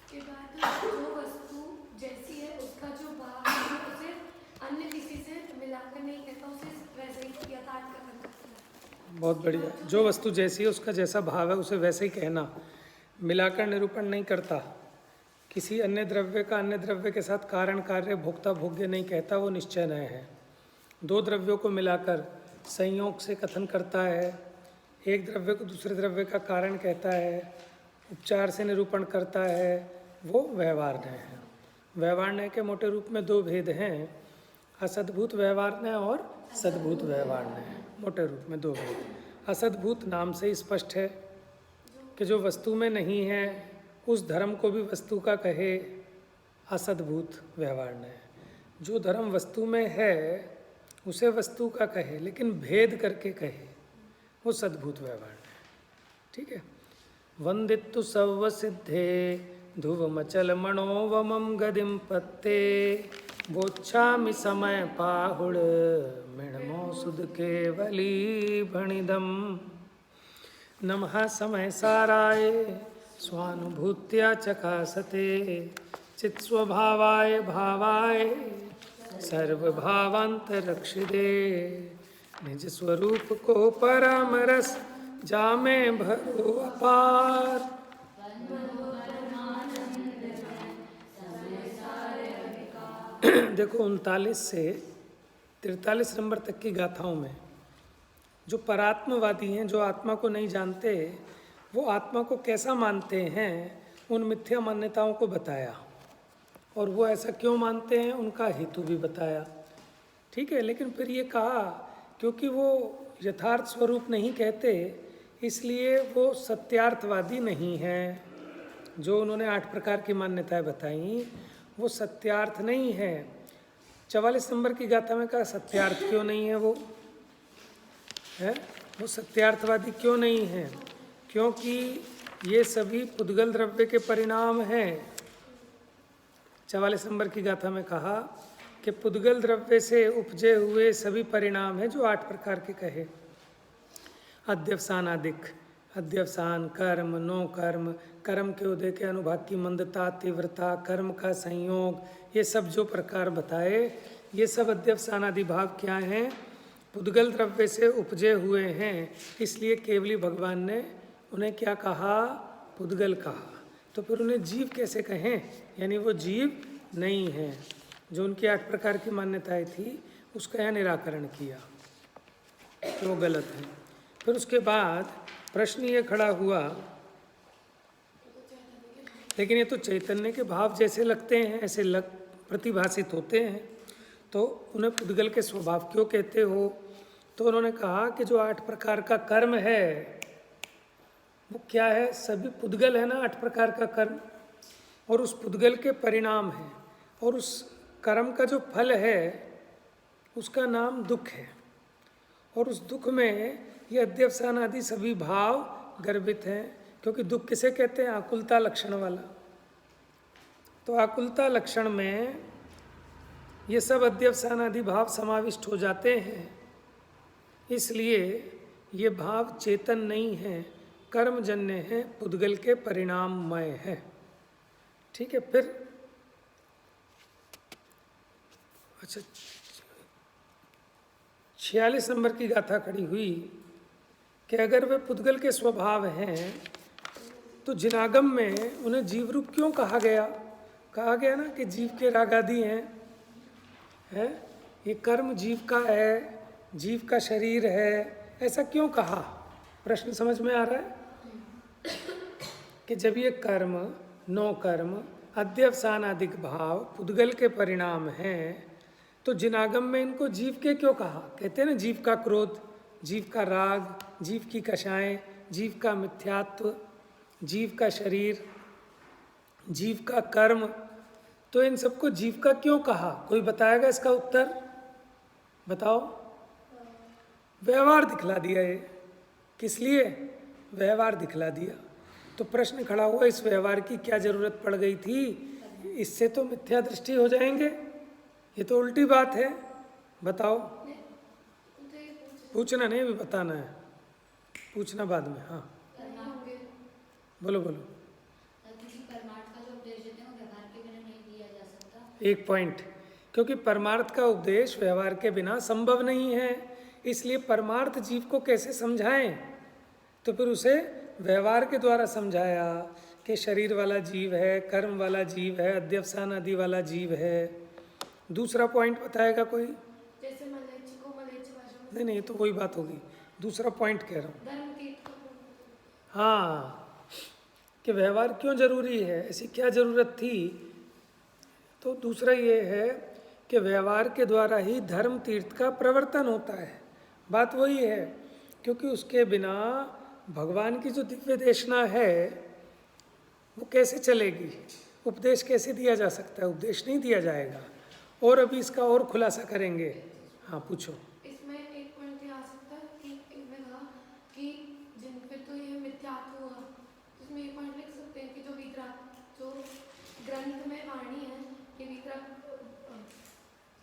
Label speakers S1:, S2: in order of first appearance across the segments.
S1: के बाद जो वस्तु जैसी है उसका जो भाव है उसे अन्य किसी से मिलाकर नहीं कहता, उसे वैसे ही यथार्थ कथन करता है।
S2: बहुत बढ़िया। जो वस्तु जैसी है उसका जैसा भाव है उसे वैसे ही कहना, मिलाकर निरूपण नहीं करता। किसी अन्य द्रव्य का अन्य द्रव्य के साथ कारण कार्य भोक्ता भोग्य नहीं कहता, वो निश्चय नय है। दो द्रव्यों को मिलाकर संयोग से कथन करता है, एक द्रव्य को दूसरे द्रव्य का कारण कहता है, उपचार से निरूपण करता है, वो व्यवहारण्य है। व्यवहारण्य के मोटे रूप में दो भेद हैं, असद्भूत व्यवहारण्य और सद्भूत व्यवहारण्य। मोटे रूप में दो भेद। असद्भूत नाम से ही स्पष्ट है कि जो वस्तु में नहीं है उस धर्म को भी वस्तु का कहे, असद्भूत व्यवहारण्य है। जो धर्म वस्तु में है उसे वस्तु का कहे लेकिन भेद करके कहे, वो सद्भूत व्यवहार है। ठीक है। वंदित्तु सव सिद्धे ध्रुवमचल मनोवमं गदिम पत्ते बोच्छामि समय पाहुड़ मृणमो सुद केवली भणिदम। नमः समय साराय स्वानुभूत्या चकासते चित्स्वभावाय भावाय सर्वभावांतरक्षिदे। निज स्वरूप को परमरस जामे भरो अपार। देखो 39 से 43 नंबर तक की गाथाओं में जो परात्मवादी हैं, जो आत्मा को नहीं जानते, वो आत्मा को कैसा मानते हैं, उन मिथ्या मान्यताओं को बताया और वो ऐसा क्यों मानते हैं उनका हेतु भी बताया। ठीक है। लेकिन फिर ये कहा क्योंकि वो यथार्थ स्वरूप नहीं कहते इसलिए वो सत्यार्थवादी नहीं है। जो उन्होंने 8 प्रकार की मान्यताएं बताई वो सत्यार्थ नहीं है। 44 नंबर की गाथा में कहा सत्यार्थ क्यों नहीं है, वो है वो सत्यार्थवादी क्यों नहीं है, क्योंकि ये सभी पुद्गल द्रव्य के परिणाम हैं। 44 नंबर की गाथा में कहा कि पुद्गल द्रव्य से उपजे हुए सभी परिणाम हैं जो 8 प्रकार के कहे। अध्यवसानादिक, अध्यवसान, कर्म, नो कर्म, कर्म के उदय के अनुभाग की मंदता, तीव्रता, कर्म का संयोग, ये सब जो प्रकार बताए ये सब अध्यवसानादि भाव क्या हैं, पुद्गल द्रव्य से उपजे हुए हैं। इसलिए केवली भगवान ने उन्हें क्या कहा, पुद्गल कहा। तो फिर उन्हें जीव कैसे कहें, यानी वो जीव नहीं है। जो उनकी 8 प्रकार की मान्यताएं थी उसका यह निराकरण किया, तो वो गलत है। फिर उसके बाद प्रश्न ये खड़ा हुआ, लेकिन ये तो चैतन्य के भाव जैसे लगते हैं, ऐसे प्रतिभाषित होते हैं, तो उन्हें पुद्गल के स्वभाव क्यों कहते हो। तो उन्होंने कहा कि जो 8 प्रकार का कर्म है वो क्या है, सभी पुद्गल है ना 8 प्रकार का कर्म, और उस पुद्गल के परिणाम है, और उस कर्म का जो फल है उसका नाम दुख है, और उस दुख में ये अध्यवसान आदि सभी भाव गर्भित हैं। क्योंकि दुख किसे कहते हैं, आकुलता लक्षण वाला। तो आकुलता लक्षण में ये सब अध्यवसान आदि भाव समाविष्ट हो जाते हैं, इसलिए ये भाव चेतन नहीं है, कर्मजन्य है, पुद्गल के परिणाममय है। ठीक है। फिर अच्छा 46 नंबर की गाथा खड़ी हुई कि अगर वे पुद्गल के स्वभाव हैं तो जिनागम में उन्हें जीव रूप क्यों कहा गया। कहा गया ना कि जीव के राग आदि हैं, है? ये कर्म जीव का है, जीव का शरीर है, ऐसा क्यों कहा। प्रश्न समझ में आ रहा है कि जब ये कर्म, नो कर्म, अध्यवसानादिक भाव पुद्गल के परिणाम हैं तो जिनागम में इनको जीव के क्यों कहा। कहते हैं ना जीव का क्रोध, जीव का राग, जीव की कषाएं, जीव का मिथ्यात्व, जीव का शरीर, जीव का कर्म, तो इन सबको जीव का क्यों कहा। कोई बताएगा इसका उत्तर, बताओ। व्यवहार दिखला दिया, ये किस लिए, व्यवहार दिखला दिया। तो प्रश्न खड़ा हुआ इस व्यवहार की क्या जरूरत पड़ गई थी, इससे तो मिथ्या दृष्टि हो जाएंगे, ये तो उल्टी बात है। बताओ। पूछना नहीं, भी बताना है, पूछना बाद में। हाँ बोलो बोलो।
S3: किसी परमार्थ का जो उपदेश
S2: एक पॉइंट, क्योंकि परमार्थ का उपदेश व्यवहार के बिना संभव नहीं है, इसलिए परमार्थ जीव को कैसे समझाएं? तो फिर उसे व्यवहार के द्वारा समझाया कि शरीर वाला जीव है, कर्म वाला जीव है, अध्यवसान आदि वाला जीव है। दूसरा पॉइंट बताएगा कोई?
S1: जैसे मलेच्छ को मलेच्छ भाषा में
S2: नहीं नहीं, तो वही बात होगी। दूसरा पॉइंट कह रहा हूँ।
S1: धर्म की
S2: हाँ, कि व्यवहार क्यों जरूरी है, ऐसी क्या जरूरत थी? तो दूसरा ये है कि व्यवहार के द्वारा ही धर्म तीर्थ का प्रवर्तन होता है। बात वही है, क्योंकि उसके बिना भगवान की जो दिव्य देशना है वो कैसे चलेगी? उपदेश कैसे दिया जा सकता है? उपदेश नहीं दिया जाएगा। और अभी इसका और खुलासा करेंगे। हाँ पूछो।
S1: इसमें एक पॉइंट ये आ सकता है कि इनमें कहा कि जिन पे तो ये मिथ्यात्व हुआ, इसमें ये पॉइंट लिख सकते हैं कि जो जो ग्रंथ में वाणी है, ये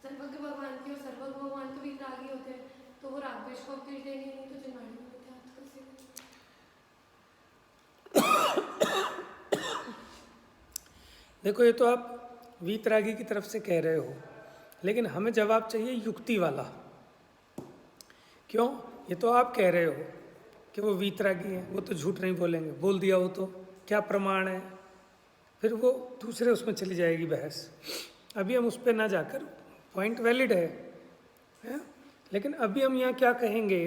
S1: सर्वज्ञ भगवान की और सर्वज्ञ भगवान के वितरागी होते हैं, तो वो रागद्वेष का उपदेश देंगे नहीं, तो जिन वाणी में मिथ्यात्व कैसे?
S2: देखो, ये तो आप वीतरागी की तरफ से कह रहे हो, लेकिन हमें जवाब चाहिए युक्ति वाला। क्यों? ये तो आप कह रहे हो कि वो वीतरागी है, वो तो झूठ नहीं बोलेंगे, बोल दिया वो तो क्या प्रमाण है? फिर वो दूसरे उसमें चली जाएगी बहस। अभी हम उस पर ना जाकर, पॉइंट वैलिड है? लेकिन अभी हम यहाँ क्या कहेंगे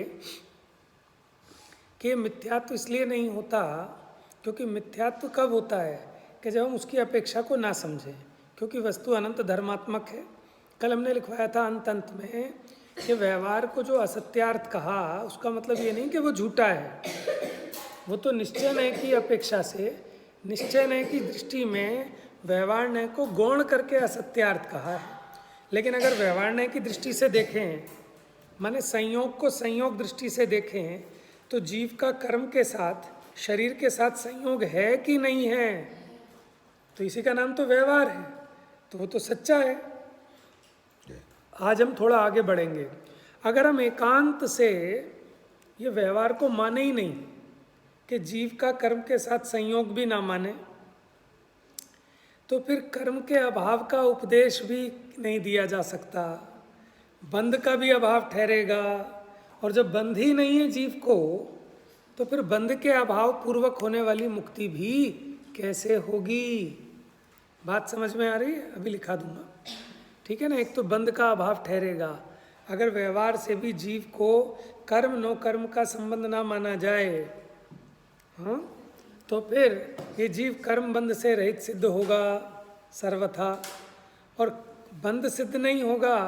S2: कि मिथ्यात्व इसलिए नहीं होता, क्योंकि मिथ्यात्व कब होता है कि जब हम उसकी अपेक्षा को ना समझें, क्योंकि वस्तु अनंत धर्मात्मक है। कल हमने लिखवाया था अंत में कि व्यवहार को जो असत्यार्थ कहा, उसका मतलब ये नहीं कि वो झूठा है, वो तो निश्चय नय की अपेक्षा से, निश्चय नय की दृष्टि में व्यवहार नय को गौण करके असत्यार्थ कहा है। लेकिन अगर व्यवहार नय की दृष्टि से देखें, माने संयोग को संयोग दृष्टि से देखें, तो जीव का कर्म के साथ, शरीर के साथ संयोग है कि नहीं है? तो इसी का नाम तो व्यवहार है, तो वो तो सच्चा है। आज हम थोड़ा आगे बढ़ेंगे। अगर हम एकांत से ये व्यवहार को माने ही नहीं, कि जीव का कर्म के साथ संयोग भी ना माने, तो फिर कर्म के अभाव का उपदेश भी नहीं दिया जा सकता, बंध का भी अभाव ठहरेगा। और जब बंध ही नहीं है जीव को, तो फिर बंध के अभाव पूर्वक होने वाली मुक्ति भी कैसे होगी? बात समझ में आ रही है? अभी लिखा दूंगा, ठीक है ना। एक तो बंध का अभाव ठहरेगा, अगर व्यवहार से भी जीव को कर्म नो कर्म का संबंध ना माना जाए, हाँ, तो फिर ये जीव कर्म बंध से रहित सिद्ध होगा सर्वथा। और बंध सिद्ध नहीं होगा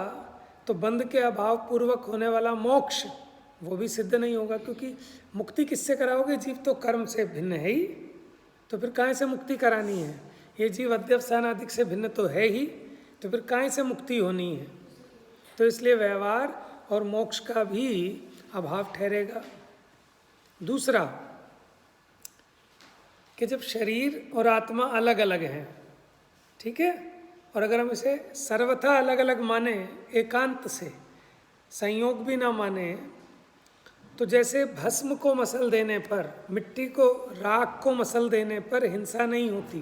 S2: तो बंध के अभाव पूर्वक होने वाला मोक्ष वो भी सिद्ध नहीं होगा, क्योंकि मुक्ति किससे कराओगे? जीव तो कर्म से भिन्न है ही, तो फिर काहे से मुक्ति करानी है? ये जीव अध्यवसान आदि से भिन्न तो है ही, तो फिर काहे से मुक्ति होनी है? तो इसलिए व्यवहार और मोक्ष का भी अभाव ठहरेगा। दूसरा कि जब शरीर और आत्मा अलग अलग हैं, ठीक है, और अगर हम इसे सर्वथा अलग अलग माने, एकांत से संयोग भी ना माने, तो जैसे भस्म को मसल देने पर, मिट्टी को, राख को मसल देने पर हिंसा नहीं होती।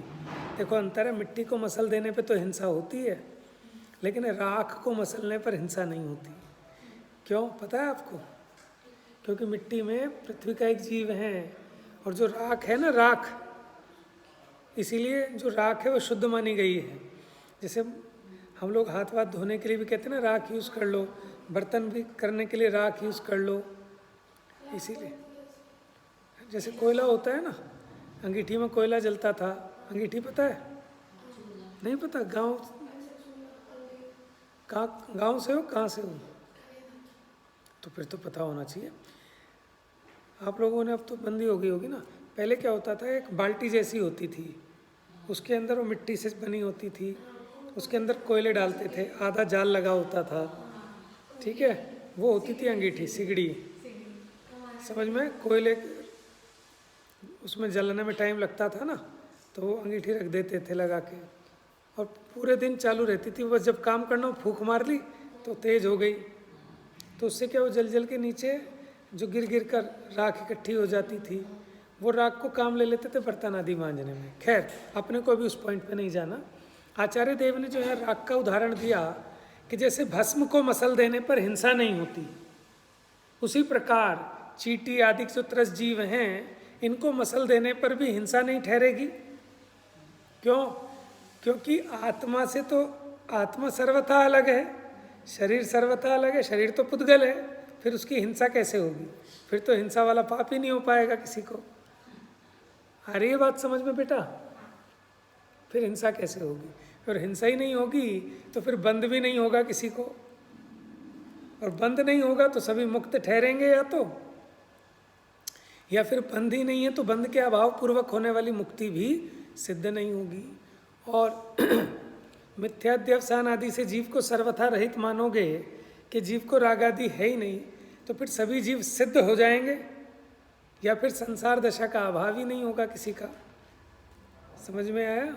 S2: देखो अंतर है, मिट्टी को मसल देने पे तो हिंसा होती है, लेकिन राख को मसलने पर हिंसा नहीं होती। क्यों पता है आपको? क्योंकि मिट्टी में पृथ्वी का एक जीव है, और जो राख है ना, राख, इसीलिए जो राख है वो शुद्ध मानी गई है। जैसे हम लोग हाथ वाथ धोने के लिए भी कहते हैं ना, राख यूज़ कर लो, बर्तन भी करने के लिए राख यूज़ कर लो, इसीलिए। जैसे कोयला होता है ना, अंगीठी में कोयला जलता था, अंगीठी पता है? नहीं पता? गांव से हो, कहाँ से हो? तो फिर तो पता होना चाहिए आप लोगों ने। अब तो बंदी हो गई होगी ना। पहले क्या होता था, एक बाल्टी जैसी होती थी, उसके अंदर वो मिट्टी से बनी होती थी, उसके अंदर कोयले डालते थे, आधा जाल लगा होता था, ठीक है, वो होती थी अंगीठी, सिगड़ी। समझ में? कोयले उसमें जलने में टाइम लगता था ना, तो वो अंगीठी रख देते थे लगा के, और पूरे दिन चालू रहती थी। बस जब काम करना हो फूंक मार ली तो तेज़ हो गई, तो उससे क्या, वो जल जल के नीचे जो गिर गिर कर राख इकट्ठी हो जाती थी, वो राख को काम ले लेते थे बर्तन आदि मांजने में। खैर, अपने को भी उस पॉइंट पे नहीं जाना। आचार्य देव ने जो है राग का उदाहरण दिया कि जैसे भस्म को मसल देने पर हिंसा नहीं होती, उसी प्रकार चींटी आदि जो त्रस जीव हैं इनको मसल देने पर भी हिंसा नहीं ठहरेगी। क्यों? क्योंकि आत्मा से तो आत्मा सर्वथा अलग है, शरीर सर्वथा अलग है, शरीर तो पुद्गल है, फिर उसकी हिंसा कैसे होगी? फिर तो हिंसा वाला पाप ही नहीं हो पाएगा किसी को। आ रही है बात समझ में बेटा? फिर हिंसा कैसे होगी? और हिंसा ही नहीं होगी तो फिर बंद भी नहीं होगा किसी को, और बंद नहीं होगा तो सभी मुक्त ठहरेंगे, या फिर बंद ही नहीं है तो बंद के अभाव पूर्वक होने वाली मुक्ति भी सिद्ध नहीं होगी। और मिथ्याध्यवसान आदि से जीव को सर्वथा रहित मानोगे कि जीव को राग आदि है ही नहीं, तो फिर सभी जीव सिद्ध हो जाएंगे, या फिर संसार दशा का अभाव ही नहीं होगा किसी का। समझ में आया?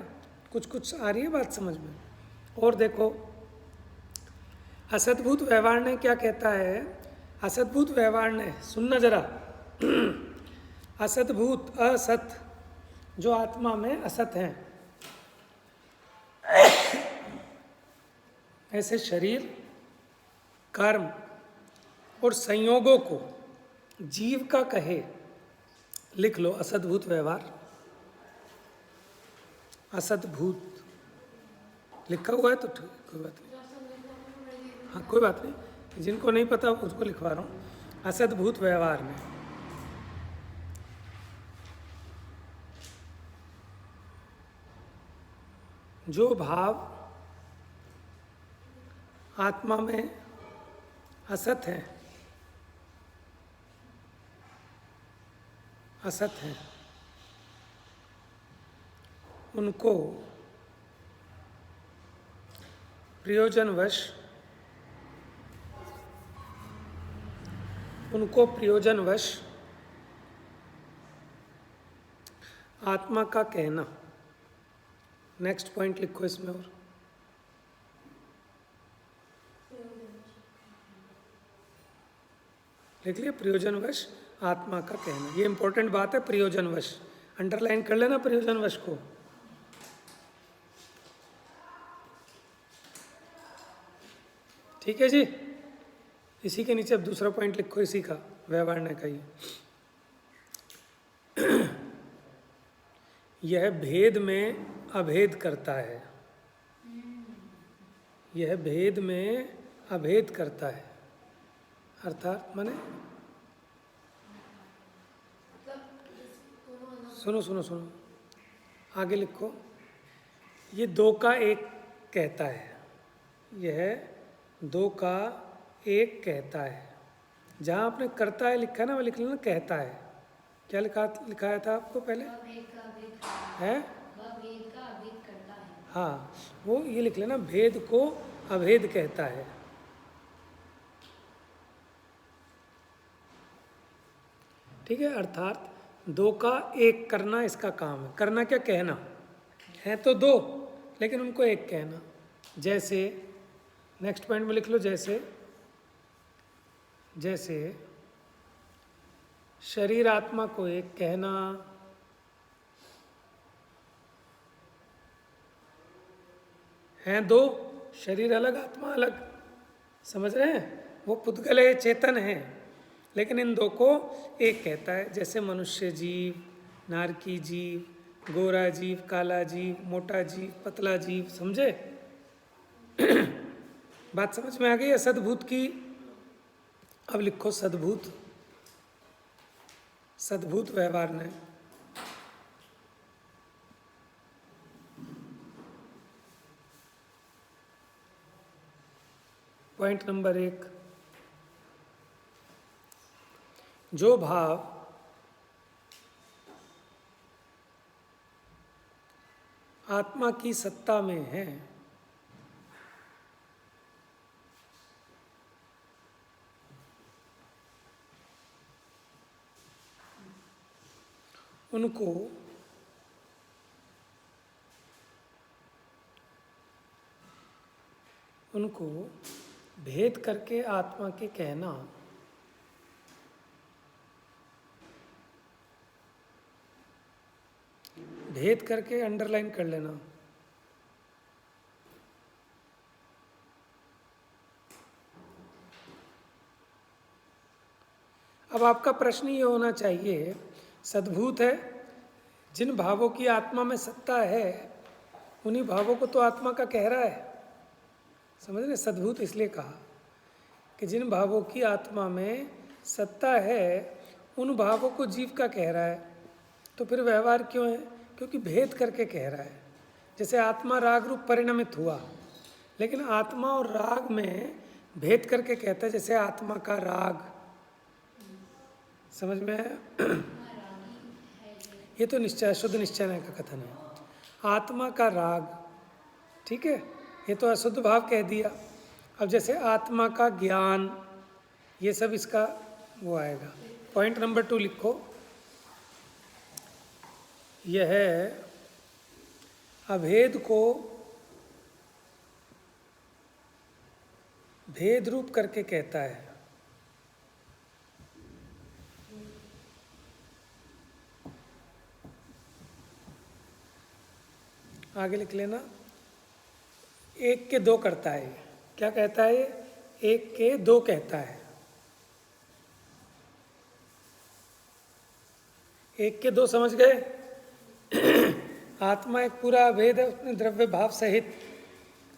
S2: कुछ आ रही है बात समझ में? और देखो असद्भूत व्यवहार ने क्या कहता है? असद्भूत व्यवहार ने, सुनना जरा, असद्भूत असत जो आत्मा में असत हैं, ऐसे शरीर, कर्म और संयोगों को जीव का कहे, लिख लो असद्भूत व्यवहार। असद्भूत लिखा हुआ है तो ठीक, कोई बात नहीं, हाँ कोई बात नहीं, जिनको नहीं पता उसको लिखवा रहा हूँ। असद्भूत व्यवहार में जो भाव आत्मा में असत है, असत है, उनको प्रयोजनवश आत्मा का कहना। नेक्स्ट पॉइंट लिखो इसमें, और लिख लिया प्रयोजनवश आत्मा का कहना। ये इंपॉर्टेंट बात है, प्रयोजनवश, अंडरलाइन कर लेना प्रयोजनवश को। ठीक है जी? इसी के नीचे अब दूसरा पॉइंट लिखो इसी का, व्यवहार का ही। यह भेद में अभेद करता है, यह भेद में अभेद करता है, अर्थात माने सुनो सुनो सुनो, आगे लिखो, ये दो का एक कहता है, यह दो का एक कहता है। जहाँ आपने करता है लिखा है ना, वो लिख लेना कहता है। क्या लिखाया था आपको पहले? है? हाँ, वो ये लिख लेना, भेद को अभेद कहता है। ठीक है, अर्थात दो का एक करना इसका काम है। करना क्या? कहना है तो दो, लेकिन उनको एक कहना। जैसे नेक्स्ट पॉइंट में लिख लो, जैसे शरीर आत्मा को एक कहना, हैं दो, शरीर अलग आत्मा अलग, समझ रहे हैं? वो पुद्गल है, चेतन है, लेकिन इन दो को एक कहता है। जैसे मनुष्य जीव, नारकी जीव, गोरा जीव, काला जीव, मोटा जीव, पतला जीव, समझे? बात समझ में आ गई? सद्भूत की। अब लिखो सद्भूत, सद्भूत व्यवहार ने पॉइंट नंबर 1, जो भाव आत्मा की सत्ता में है, उनको भेद करके आत्मा के कहना, भेद करके अंडरलाइन कर लेना, अब आपका प्रश्न ये होना चाहिए, सद्भूत है, जिन भावों की आत्मा में सत्ता है उन्हीं भावों को तो आत्मा का कह रहा है। समझ रहे? सद्भूत इसलिए कहा कि जिन भावों की आत्मा में सत्ता है उन भावों को जीव का कह रहा है। तो फिर व्यवहार क्यों है? क्योंकि भेद करके कह रहा है। जैसे आत्मा राग रूप परिणमित हुआ, लेकिन आत्मा और राग में भेद करके कहता है। जैसे आत्मा का राग, समझ में आया? ये तो निश्चय, शुद्ध निश्चय का कथन है। आत्मा का राग, ठीक है, ये तो अशुद्ध भाव कह दिया। अब जैसे आत्मा का ज्ञान, ये सब इसका वो आएगा। पॉइंट नंबर 2 लिखो, यह है अभेद को भेद रूप करके कहता है। आगे लिख लेना, एक के दो करता है। क्या कहता है? एक के दो कहता है। एक के दो समझ गए? आत्मा एक पूरा अभेद है अपने द्रव्य भाव सहित,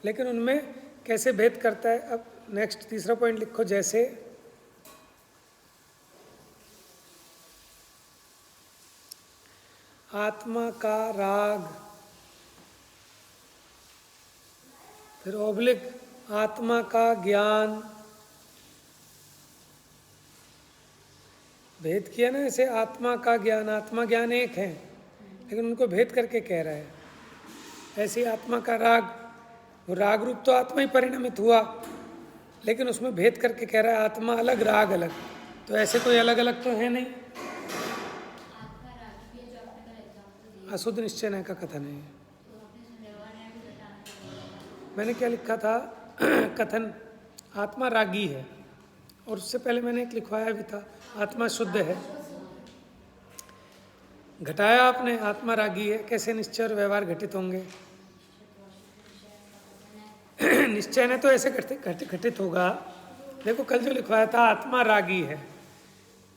S2: लेकिन उनमें कैसे भेद करता है। अब नेक्स्ट तीसरा पॉइंट लिखो, जैसे आत्मा का राग, फिर ओब्लिक आत्मा का ज्ञान। भेद किया ना, ऐसे आत्मा का ज्ञान, आत्मा ज्ञान एक है लेकिन उनको भेद करके कह रहा है। ऐसी आत्मा का राग, वो राग रूप तो आत्मा ही परिणमित हुआ, लेकिन उसमें भेद करके कह रहा है आत्मा अलग राग अलग। तो ऐसे कोई अलग अलग तो है नहीं। अशुद्ध निश्चय का कथन है। मैंने क्या लिखा था? कथन आत्मा रागी है, और उससे पहले मैंने एक लिखवाया भी था आत्मा शुद्ध है। घटाया आपने, आत्मा रागी है। कैसे निश्चय और व्यवहार घटित होंगे? निश्चय ने तो ऐसे घटित होगा। देखो कल जो लिखवाया था आत्मा रागी है,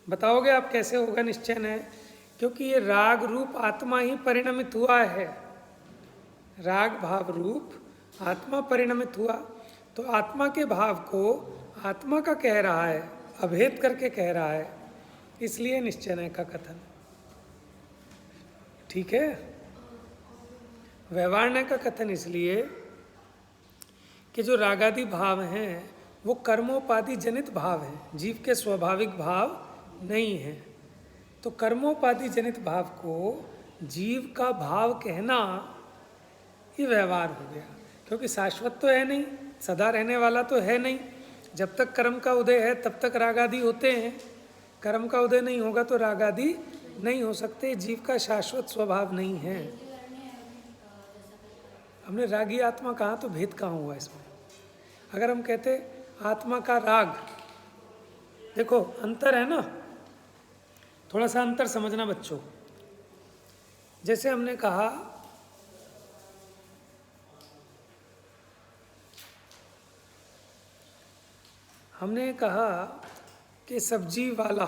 S2: बताओगे आप कैसे होगा निश्चय ने? क्योंकि ये राग रूप आत्मा ही परिणमित हुआ है। राग भाव रूप आत्मा परिणमित हुआ, तो आत्मा के भाव को आत्मा का कह रहा है, अभेद करके कह रहा है, इसलिए निश्चय का कथन। ठीक है? व्यवहार का कथन इसलिए कि जो रागादि भाव हैं वो कर्मोपाधि जनित भाव हैं, जीव के स्वाभाविक भाव नहीं हैं। तो कर्मोपाधि जनित भाव को जीव का भाव कहना ये व्यवहार हो गया, क्योंकि शाश्वत तो है नहीं, सदा रहने वाला तो है नहीं। जब तक कर्म का उदय है तब तक रागादि होते हैं, कर्म का उदय नहीं होगा तो रागादि नहीं हो सकते। जीव का शाश्वत स्वभाव नहीं है। हमने रागी आत्मा कहा तो भेद कहाँ हुआ इसमें? अगर हम कहते आत्मा का राग, देखो अंतर है ना, थोड़ा सा अंतर समझना बच्चों। जैसे हमने कहा कि सब्जी वाला,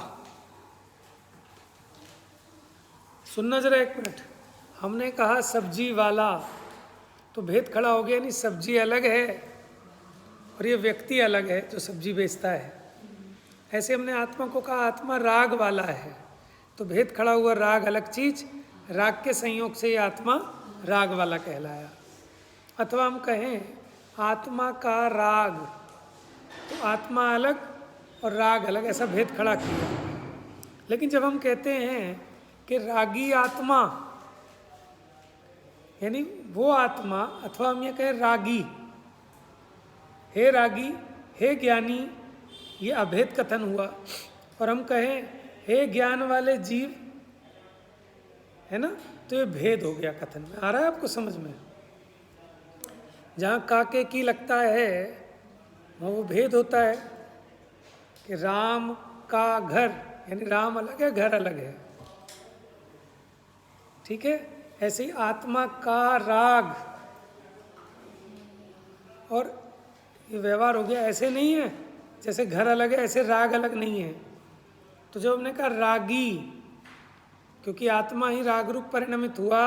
S2: सुनना जरा एक मिनट। हमने कहा सब्जी वाला, तो भेद खड़ा हो गया। नहीं, सब्जी अलग है और ये व्यक्ति अलग है जो सब्जी बेचता है। ऐसे हमने आत्मा को कहा आत्मा राग वाला है, तो भेद खड़ा हुआ, राग अलग चीज, राग के संयोग से ये आत्मा राग वाला कहलाया। अथवा हम कहें आत्मा का राग, तो आत्मा अलग और राग अलग, ऐसा भेद खड़ा किया। लेकिन जब हम कहते हैं कि रागी आत्मा, यानी वो आत्मा, अथवा हम ये कहें रागी, हे रागी, हे ज्ञानी, ये अभेद कथन हुआ। और हम कहें हे ज्ञान वाले जीव, है ना, तो ये भेद हो गया कथन में। आ रहा है आपको समझ में? जहाँ काके की लगता है वहाँ वो भेद होता है कि राम का घर, यानी राम अलग है, घर अलग है। ठीक है? ऐसे ही आत्मा का राग, और ये व्यवहार हो गया। ऐसे नहीं है जैसे घर अलग है ऐसे राग अलग नहीं है। तो जो हमने कहा रागी, क्योंकि आत्मा ही राग रूप परिणमित हुआ,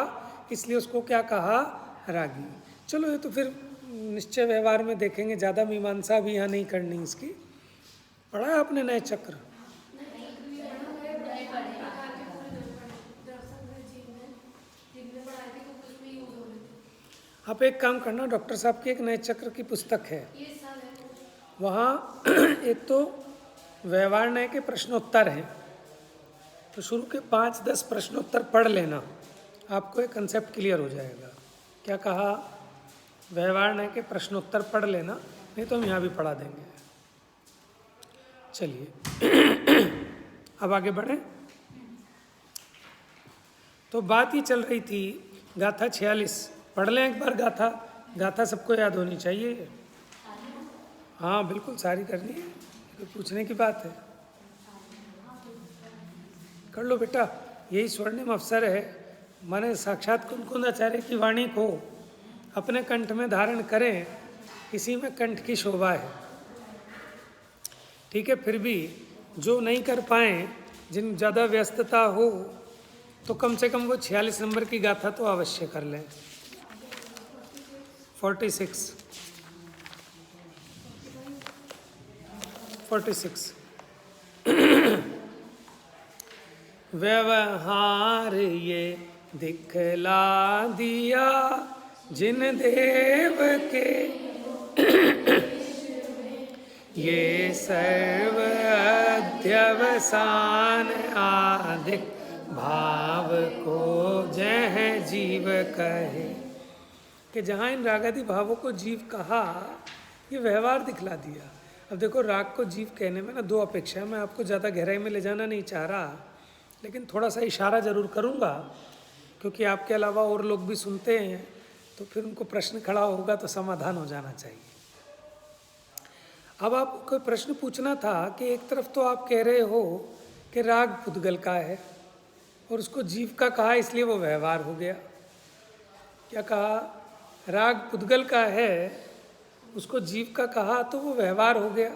S2: इसलिए उसको क्या कहा, रागी। चलो ये तो फिर निश्चय व्यवहार में देखेंगे, ज़्यादा मीमांसा भी यहाँ नहीं करनी इसकी। पढ़ा है आपने नए चक्र? आप एक काम करना, डॉक्टर साहब की एक नए चक्र की पुस्तक है, वहाँ एक तो व्यवहार नय के प्रश्नोत्तर हैं, तो शुरू के 5-10 प्रश्नोत्तर पढ़ लेना, आपको एक कंसेप्ट क्लियर हो जाएगा। क्या कहा, व्यवहार नय के प्रश्नोत्तर पढ़ लेना, नहीं तो हम यहाँ भी पढ़ा देंगे। चलिए अब आगे बढ़ें। तो बात ही चल रही थी गाथा 46, पढ़ लें एक बार गाथा। गाथा सबको याद होनी चाहिए। हाँ बिल्कुल, सारी करनी है, तो पूछने की बात है। कर लो बेटा, यही स्वर्णिम अवसर है। माने साक्षात कुंकुंद आचार्य की वाणी को अपने कंठ में धारण करें, इसी में कंठ की शोभा है। ठीक है, फिर भी जो नहीं कर पाए, जिन ज़्यादा व्यस्तता हो, तो कम से कम वो 46 नंबर की गाथा तो अवश्य कर लें। 46 व्यवहार ये दिखला दिया जिन देव के, ये सर्व अध्यवसान आदिक भाव को जह जीव कहे। कि जहाँ इन रागादि भावों को जीव कहा, ये व्यवहार दिखला दिया। अब देखो, राग को जीव कहने में ना दो अपेक्षा है। मैं आपको ज़्यादा गहराई में ले जाना नहीं चाह रहा, लेकिन थोड़ा सा इशारा जरूर करूँगा, क्योंकि आपके अलावा और लोग भी सुनते हैं, तो फिर उनको प्रश्न खड़ा होगा तो समाधान हो जाना चाहिए। अब आपको प्रश्न पूछना था कि एक तरफ तो आप कह रहे हो कि राग पुद्गल का है और उसको जीव का कहा, इसलिए वो व्यवहार हो गया। क्या कहा, राग पुद्गल का है, उसको जीव का कहा तो वो व्यवहार हो गया।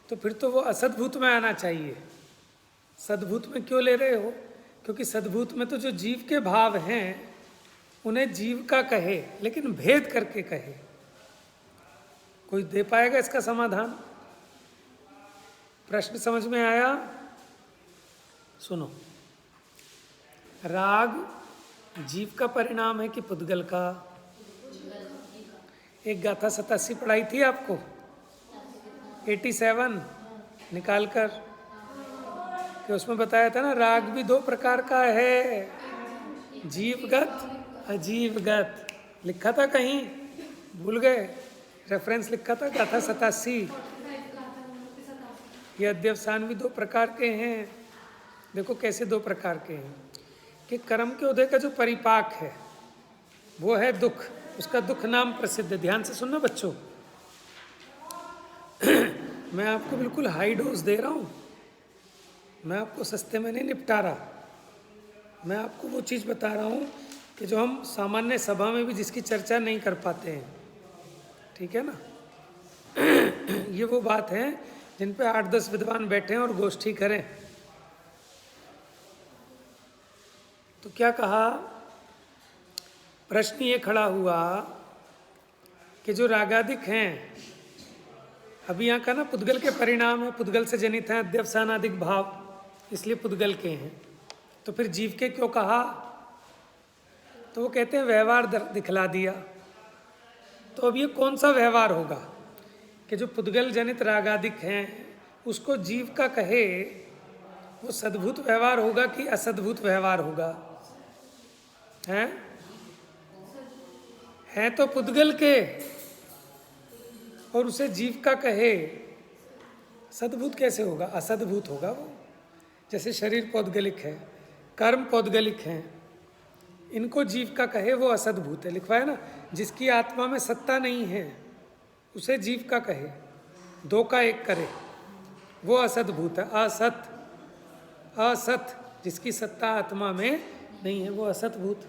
S2: तो फिर तो वो असद्भूत में आना चाहिए। सद्भूत में क्यों ले रहे हो? क्योंकि सद्भूत में तो जो जीव के भाव हैं उन्हें जीव का कहे, लेकिन भेद करके कहे। कोई दे पाएगा इसका समाधान? प्रश्न समझ में आया? सुनो, राग जीव का परिणाम है कि पुद्गल का? एक गाथा 87 पढ़ाई थी आपको, 87 निकाल कर, कि उसमें बताया था ना, राग भी दो प्रकार का है, जीवगत अजीवगत। लिखा था कहीं, भूल गए? रेफरेंस लिखा था गाथा 87। ये अध्यवसान भी दो प्रकार के हैं। देखो कैसे दो प्रकार के हैं, कि कर्म के उदय का जो परिपाक है वो है दुख, उसका दुख नाम प्रसिद्ध है। ध्यान से सुनना बच्चों, मैं आपको बिल्कुल हाई डोज दे रहा हूँ, मैं आपको सस्ते में नहीं निपटा रहा। मैं आपको वो चीज़ बता रहा हूँ कि जो हम सामान्य सभा में भी जिसकी चर्चा नहीं कर पाते हैं, ठीक है ना। ये वो बात है जिन पे 8-10 विद्वान बैठे हैं और गोष्ठी करें। तो क्या कहा, प्रश्न ये खड़ा हुआ कि जो रागादिक हैं, अभी यहाँ का ना पुद्गल के परिणाम है, पुद्गल से जनित है अध्यवसानादिक भाव, इसलिए पुद्गल के हैं। तो फिर जीव के क्यों कहा? तो वो कहते हैं व्यवहार दिखला दिया। तो अब ये कौन सा व्यवहार होगा कि जो पुद्गल जनित रागादिक हैं उसको जीव का कहे? वो सद्भूत व्यवहार होगा कि असद्भूत व्यवहार होगा? हैं तो पुद्गल के, और उसे जीव का कहे, सद्भूत कैसे होगा? असद्भूत होगा वो। जैसे शरीर पौद्गलिक है, कर्म पौद्गलिक हैं, इनको जीव का कहे वो असद्भूत है। लिखवा है ना, जिसकी आत्मा में सत्ता नहीं है उसे जीव का कहे, दो का एक करे, वो असद्भूत है। असत जिसकी सत्ता आत्मा में नहीं है वो असद्भूत,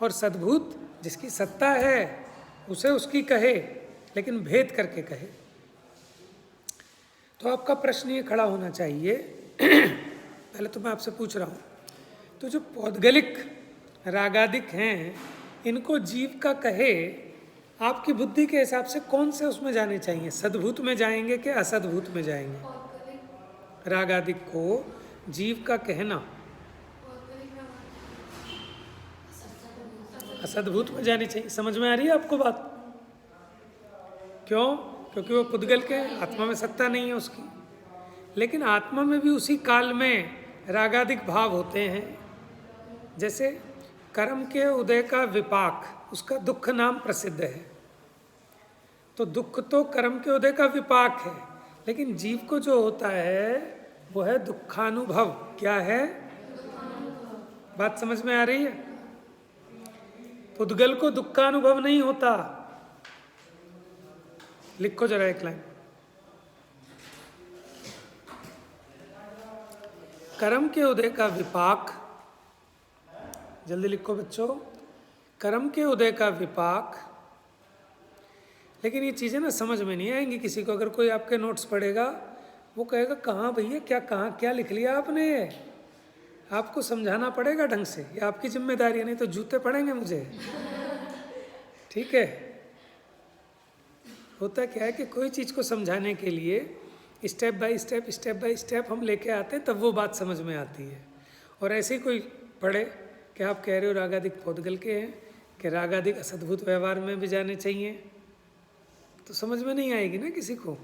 S2: और सद्भूत जिसकी सत्ता है उसे उसकी कहे, लेकिन भेद करके कहे। तो आपका प्रश्न ये खड़ा होना चाहिए पहले तो मैं आपसे पूछ रहा हूँ, तो जो पौद्गलिक रागादिक हैं, इनको जीव का कहे आपकी बुद्धि के हिसाब से कौन से उसमें जाने चाहिए? सद्भूत में जाएंगे कि असद्भूत में जाएंगे?
S1: पौद्गलिक
S2: रागादिक को जीव का कहना
S1: पौद्गलिक रागादिक
S2: असद्भूत में जानी चाहिए। समझ में आ रही है आपको बात? क्यों? क्योंकि वो पुद्गल के आत्मा में सत्ता नहीं है उसकी। लेकिन आत्मा में भी उसी काल में रागादिक भाव होते हैं। जैसे कर्म के उदय का विपाक, उसका दुख नाम प्रसिद्ध है। तो दुख तो कर्म के उदय का विपाक है, लेकिन जीव को जो होता है वो है दुखानुभव। क्या है? बात समझ में आ रही है? पुद्गल को दुखानुभव नहीं होता। लिखो जरा एक लाइन, कर्म के उदय का विपाक, जल्दी लिखो बच्चों, कर्म के उदय का विपाक। लेकिन ये चीज़ें ना समझ में नहीं आएंगी किसी को। अगर कोई आपके नोट्स पढ़ेगा वो कहेगा कहाँ भैया, कहाँ क्या लिख लिया आपने? आपको समझाना पड़ेगा ढंग से, ये आपकी जिम्मेदारी है, नहीं तो जूते पड़ेंगे मुझे। ठीक है? होता क्या है कि कोई चीज़ को समझाने के लिए स्टेप बाय स्टेप हम लेके आते हैं, तब वो बात समझ में आती है। और ऐसे ही कोई पढ़े कि आप कह रहे हो रागादिक पौद्गल के हैं, कि रागादिक असद्भुत व्यवहार में भी जाने चाहिए, तो समझ में नहीं आएगी ना किसी को।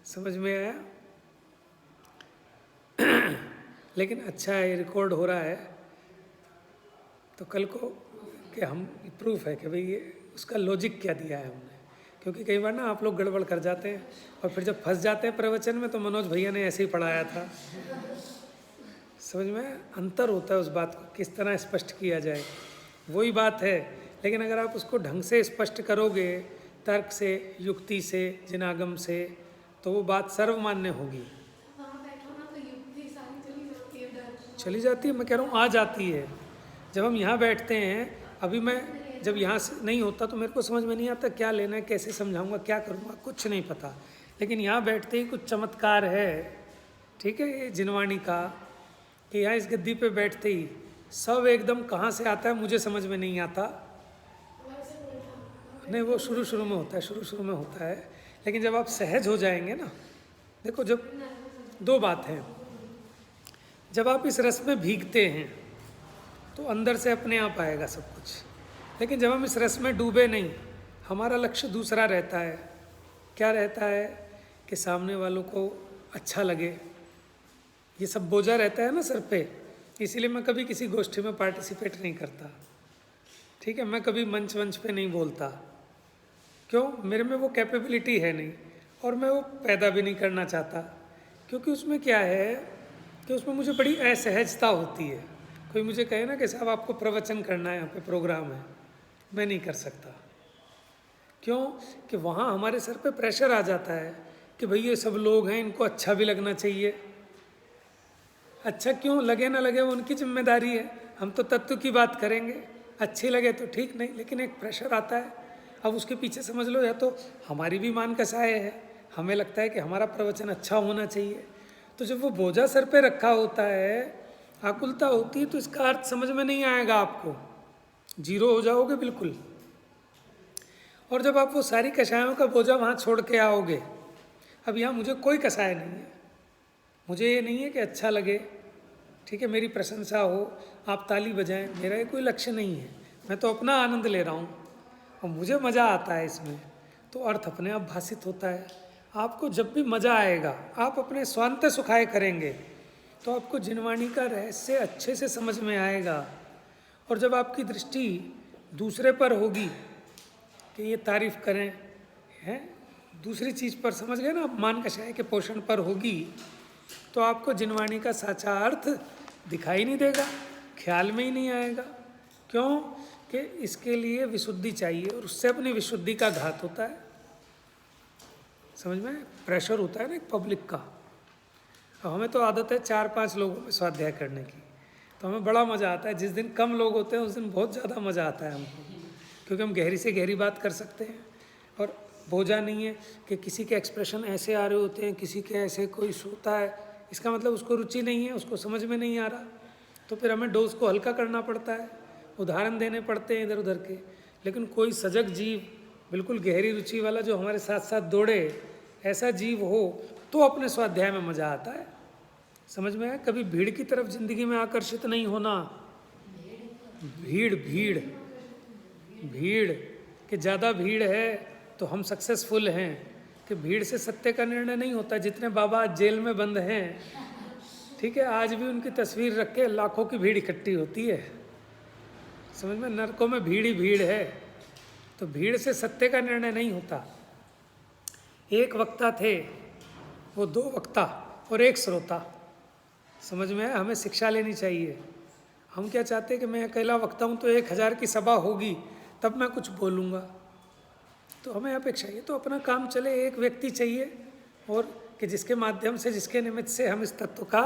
S2: समझ में आया? लेकिन अच्छा है, रिकॉर्ड हो रहा है, तो कल को कि हम प्रूफ है कि भाई ये उसका लॉजिक क्या दिया है हमने। क्योंकि कई बार ना आप लोग गड़बड़ कर जाते हैं और फिर जब फंस जाते हैं प्रवचन में, तो मनोज भैया ने ऐसे ही पढ़ाया था। समझ में अंतर होता है उस बात को किस तरह स्पष्ट किया जाए, वही बात है। लेकिन अगर आप उसको ढंग से स्पष्ट करोगे, तर्क से, युक्ति से, जिनागम से, तो वो बात सर्वमान्य होगी।
S1: वहाँ बैठो ना तो युक्ति सारी चली जाती है, डर
S2: चली जाती है, मैं कह रहा हूँ आ जाती है। जब हम यहाँ बैठते हैं, अभी मैं जब यहाँ से नहीं होता तो मेरे को समझ में नहीं आता क्या लेना है, कैसे समझाऊंगा, क्या करूँगा, कुछ नहीं पता। लेकिन यहाँ बैठते ही कुछ चमत्कार है, ठीक है, ये जिनवाणी का, कि यहाँ इस गद्दी पे बैठते ही सब एकदम कहाँ से आता है मुझे समझ में नहीं आता। नहीं, वो शुरू में होता है, शुरू में होता है। लेकिन जब आप सहज हो जाएंगे ना, देखो जब दो बात है, जब आप इस रस में भीगते हैं तो अंदर से अपने आप आएगा सब कुछ। लेकिन जब हम इस रस में डूबे नहीं, हमारा लक्ष्य दूसरा रहता है। क्या रहता है? कि सामने वालों को अच्छा लगे, ये सब बोझा रहता है ना सर पे। इसीलिए मैं कभी किसी गोष्ठी में पार्टिसिपेट नहीं करता, ठीक है? मैं कभी मंच पे नहीं बोलता। क्यों? मेरे में वो कैपेबिलिटी है नहीं, और मैं वो पैदा भी नहीं करना चाहता। क्योंकि उसमें क्या है कि उसमें मुझे बड़ी असहजता होती है। कोई मुझे कहे ना कि साहब आपको प्रवचन करना है, यहाँ पे प्रोग्राम है, मैं नहीं कर सकता। क्यों? कि वहाँ हमारे सर पे प्रेशर आ जाता है कि भाई ये सब लोग हैं, इनको अच्छा भी लगना चाहिए। अच्छा क्यों लगे ना लगे वो उनकी जिम्मेदारी है, हम तो तत्व की बात करेंगे। अच्छी लगे तो ठीक, नहीं, लेकिन एक प्रेशर आता है। अब उसके पीछे समझ लो, या तो हमारी भी मान कसाए है, हमें लगता है कि हमारा प्रवचन अच्छा होना चाहिए। तो जब वो बोझा सर पे रखा होता है, आकुलता होती है, तो इसका अर्थ समझ में नहीं आएगा आपको, जीरो हो जाओगे बिल्कुल। और जब आप वो सारी कषायों का बोझा वहाँ छोड़ के आओगे, अब यहाँ मुझे कोई कषाय नहीं है, मुझे ये नहीं है कि अच्छा लगे, ठीक है, मेरी प्रशंसा हो, आप ताली बजाएं, मेरा ये कोई लक्ष्य नहीं है। मैं तो अपना आनंद ले रहा हूँ और मुझे मज़ा आता है इसमें, तो अर्थ अपने आप भाषित होता है। आपको जब भी मज़ा आएगा, आप अपने स्वांत सुखाए करेंगे, तो आपको जिनवाणी का रहस्य अच्छे से समझ में आएगा। और जब आपकी दृष्टि दूसरे पर होगी कि ये तारीफ करें, हैं, दूसरी चीज़ पर, समझ गए ना, मान कषाय के पोषण पर होगी, तो आपको जिनवाणी का साचा अर्थ दिखाई नहीं देगा, ख्याल में ही नहीं आएगा। क्यों? कि इसके लिए विशुद्धि चाहिए, और उससे अपनी विशुद्धि का घात होता है। समझ में? प्रेशर होता है ना एक पब्लिक का। अब हमें तो आदत है 4-5 लोगों में स्वाध्याय करने की, तो हमें बड़ा मज़ा आता है। जिस दिन कम लोग होते हैं उस दिन बहुत ज़्यादा मज़ा आता है हमको, क्योंकि हम गहरी से गहरी बात कर सकते हैं। और बोझा नहीं है कि किसी के एक्सप्रेशन ऐसे आ रहे होते हैं, किसी के ऐसे कोई सोता है, इसका मतलब उसको रुचि नहीं है, उसको समझ में नहीं आ रहा, तो फिर हमें डोज को हल्का करना पड़ता है, उदाहरण देने पड़ते हैं इधर उधर के। लेकिन कोई सजग जीव, बिल्कुल गहरी रुचि वाला, जो हमारे साथ साथ दौड़े, ऐसा जीव हो तो अपने स्वाध्याय में मज़ा आता है। समझ में आया? कभी भीड़ की तरफ जिंदगी में आकर्षित नहीं होना। भीड़ भीड़ भीड़ कि ज़्यादा भीड़ है तो हम सक्सेसफुल हैं, कि भीड़ से सत्य का निर्णय नहीं होता। जितने बाबा आज जेल में बंद हैं, ठीक है, आज भी उनकी तस्वीर रख के लाखों की भीड़ इकट्ठी होती है। समझ में? नरकों में भीड़ ही भीड़ है, तो भीड़ से सत्य का निर्णय नहीं होता। एक वक्ता थे, वो 2 वक्ता और 1 श्रोता। समझ में आया? हमें शिक्षा लेनी चाहिए। हम क्या चाहते हैं कि मैं अकेला वक्ता हूँ तो 1000 की सभा होगी तब मैं कुछ बोलूँगा, तो हमें अपेक्षा ये तो अपना काम चले। एक व्यक्ति चाहिए और कि जिसके माध्यम से, जिसके निमित्त से हम इस तत्व का,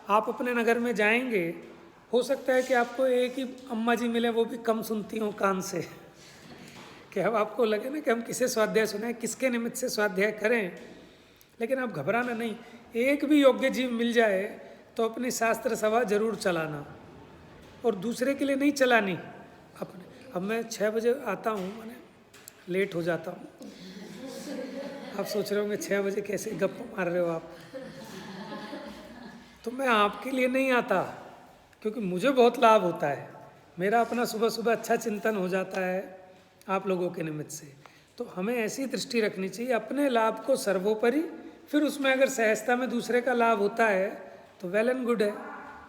S2: आप अपने नगर में जाएंगे, हो सकता है कि आपको एक ही अम्मा जी मिले, वो भी कम सुनती हों कान से, कि अब आपको लगे ना कि हम किसे स्वाध्याय सुनाएं, किसके निमित्त से स्वाध्याय करें। लेकिन आप घबराना नहीं, एक भी योग्य जीव मिल जाए तो अपनी शास्त्र सभा जरूर चलाना, और दूसरे के लिए नहीं चलानी अपने। अब मैं 6 बजे आता हूँ, मैंने लेट हो जाता हूँ। आप सोच रहे होंगे 6 बजे कैसे गप मार रहे हो आप, तो मैं आपके लिए नहीं आता, क्योंकि मुझे बहुत लाभ होता है। मेरा अपना सुबह सुबह अच्छा चिंतन हो जाता है आप लोगों के निमित्त से। तो हमें ऐसी दृष्टि रखनी चाहिए, अपने लाभ को सर्वोपरि, फिर उसमें अगर सहजता में दूसरे का लाभ होता है तो वेल एंड गुड है।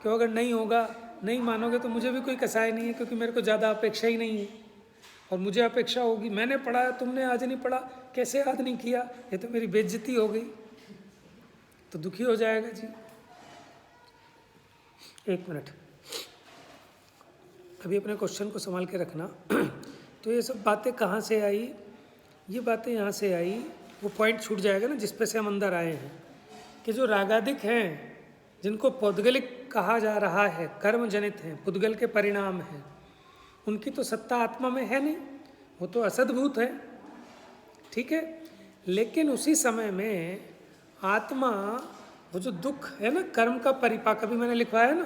S2: क्यों? अगर नहीं होगा, नहीं मानोगे तो मुझे भी कोई कसाई नहीं है, क्योंकि मेरे को ज़्यादा अपेक्षा ही नहीं है। और मुझे अपेक्षा होगी, मैंने पढ़ा, तुमने आज नहीं पढ़ा, कैसे याद नहीं किया, ये तो मेरी बेइज्जती हो गई, तो दुखी हो जाएगा जी। 1 मिनट, अभी अपने क्वेश्चन को संभाल के रखना। तो ये सब बातें कहाँ से आई? ये बातें यहाँ से आई, वो पॉइंट छूट जाएगा ना जिस पे से हम अंदर आए हैं, कि जो रागादिक हैं, जिनको पौद्गलिक कहा जा रहा है, कर्म जनित हैं, पुद्गल के परिणाम हैं, उनकी तो सत्ता आत्मा में है नहीं, वो तो असद्भूत है, ठीक है। लेकिन उसी समय में आत्मा, वो जो दुख है ना, कर्म का परिपाक, अभी मैंने लिखवाया ना,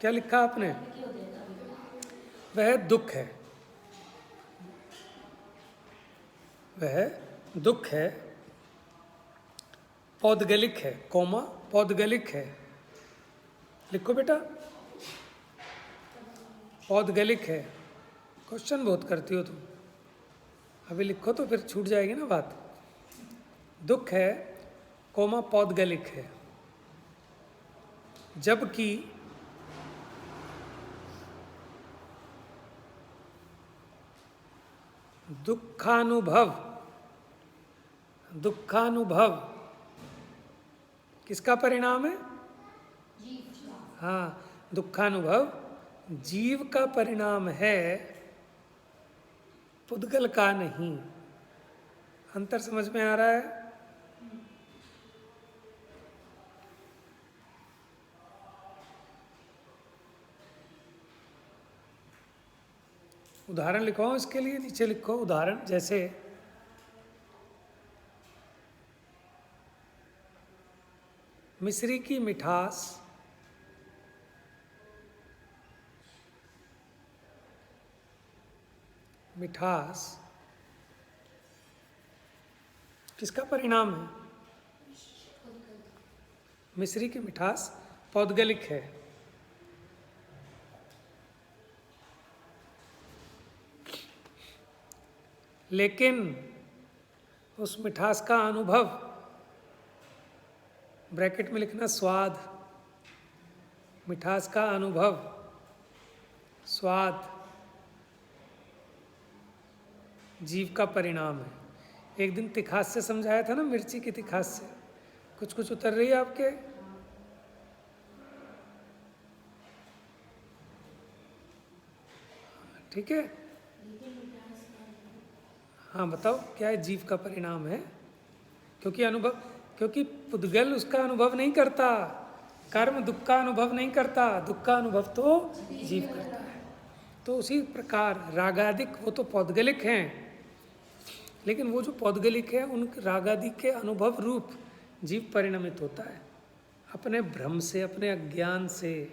S2: क्या लिखा आपने? वह दुख है, वह दुख है, पौद्गलिक है, कोमा पौद्गलिक है। लिखो बेटा, पौद्गलिक है। क्वेश्चन बहुत करती हो तुम, अभी लिखो तो फिर छूट जाएगी ना बात। दुख है, कोमा पौद्गलिक है, जबकि दुखानुभव, दुखानुभव किसका परिणाम है? हाँ, दुखानुभव जीव का परिणाम है, पुद्गल का नहीं। अंतर समझ में आ रहा है? उदाहरण लिखवाओ इसके लिए, नीचे लिखो उदाहरण। जैसे मिश्री की मिठास किसका परिणाम है? मिश्री की मिठास पौद्गलिक है, लेकिन उस मिठास का अनुभव, ब्रैकेट में लिखना स्वाद, मिठास का अनुभव, स्वाद जीव का परिणाम है। एक दिन तिखास से समझाया था ना, मिर्ची की तिखास से। कुछ कुछ उतर रही है आपके? ठीक है, हाँ बताओ क्या है? जीव का परिणाम है, क्योंकि अनुभव, क्योंकि पुद्गल उसका अनुभव नहीं करता, कर्म दुख का अनुभव नहीं करता, दुख का अनुभव तो जीव करता है। तो उसी प्रकार रागादिक वो तो पौद्गलिक हैं, लेकिन वो जो पौद्गलिक है उन रागादि के अनुभव रूप जीव परिणमित होता है अपने भ्रम से, अपने अज्ञान से।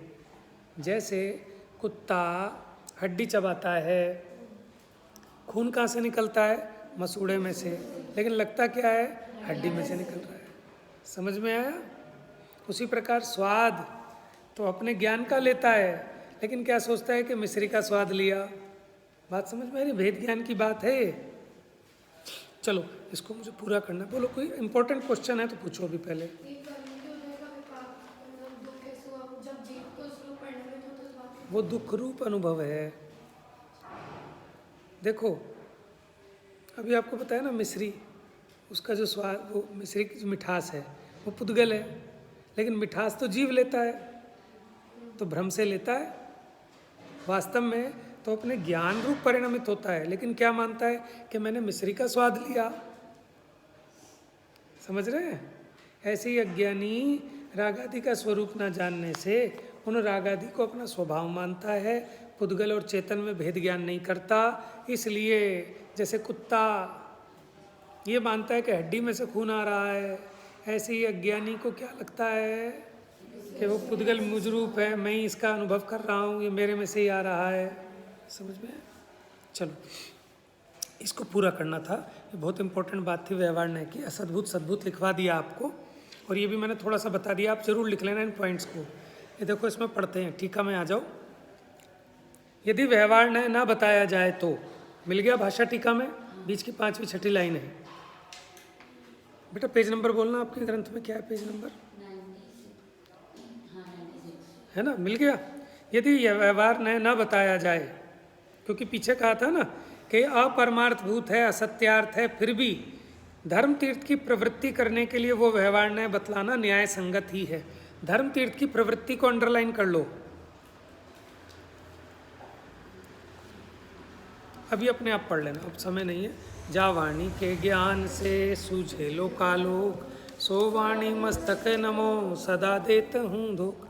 S2: जैसे कुत्ता हड्डी चबाता है, खून कहाँ से निकलता है? मसूड़े में से, लेकिन लगता क्या है? हड्डी में से निकल रहा है। समझ में आया? उसी प्रकार स्वाद तो अपने ज्ञान का लेता है, लेकिन क्या सोचता है कि मिश्री का स्वाद लिया। बात समझ में आ रही? भेद ज्ञान की बात है। चलो इसको मुझे पूरा करना। बोलो कोई इंपॉर्टेंट क्वेश्चन है तो पूछो अभी पहले।
S1: ये कर्म के उदय का विपाक मतलब दुख कैसे हुआ जब जीव को उस रूप परिणमित होता है, इस बात की
S2: वो दुख रूप अनुभव है। देखो अभी आपको बताया ना मिश्री, उसका जो स्वाद, वो मिश्री की जो मिठास है वो पुद्गल है, लेकिन मिठास तो जीव लेता है, तो भ्रम से लेता है। वास्तव में तो अपने ज्ञान रूप परिणमित होता है, लेकिन क्या मानता है कि मैंने मिश्री का स्वाद लिया। समझ रहे हैं? ऐसे ही अज्ञानी रागादि का स्वरूप न जानने से उन रागादि को अपना स्वभाव मानता है, पुद्गल और चेतन में भेद ज्ञान नहीं करता। इसलिए जैसे कुत्ता ये मानता है कि हड्डी में से खून आ रहा है, ऐसे ही अज्ञानी को क्या लगता है कि वो पुद्गल मुजरूप है, मैं ही इसका अनुभव कर रहा हूँ, ये मेरे में से ही आ रहा है। समझ में? चलो इसको पूरा करना था, ये बहुत इंपॉर्टेंट बात थी व्यवहार न्याय की। असद्भुत सद्भुत लिखवा दिया आपको, और ये भी मैंने थोड़ा सा बता दिया, आप जरूर लिख लेना इन पॉइंट्स को। ये देखो इसमें पढ़ते हैं, टीका में आ जाओ। यदि व्यवहार न्याय ना बताया जाए तो, मिल गया भाषा टीका में, बीच की 5वीं 6ठी लाइन है। बेटा पेज नंबर बोलना, आपके ग्रंथ में क्या है पेज नंबर? 96 है ना, मिल गया। यदि यह व्यवहार न्याय ना बताया जाए, क्योंकि पीछे कहा था ना कि अपरमार्थभूत है, असत्यार्थ है, फिर भी धर्म तीर्थ की प्रवृत्ति करने के लिए वो व्यवहार न्याय बतलाना न्याय संगत ही है। धर्म तीर्थ की प्रवृत्ति को अंडरलाइन कर लो। अभी अपने आप पढ़ लेना, अब समय नहीं है। जा वाणी के ज्ञान से सूझे लोकालोक, सो वाणी मस्तक नमो सदा देत हूँ धोख।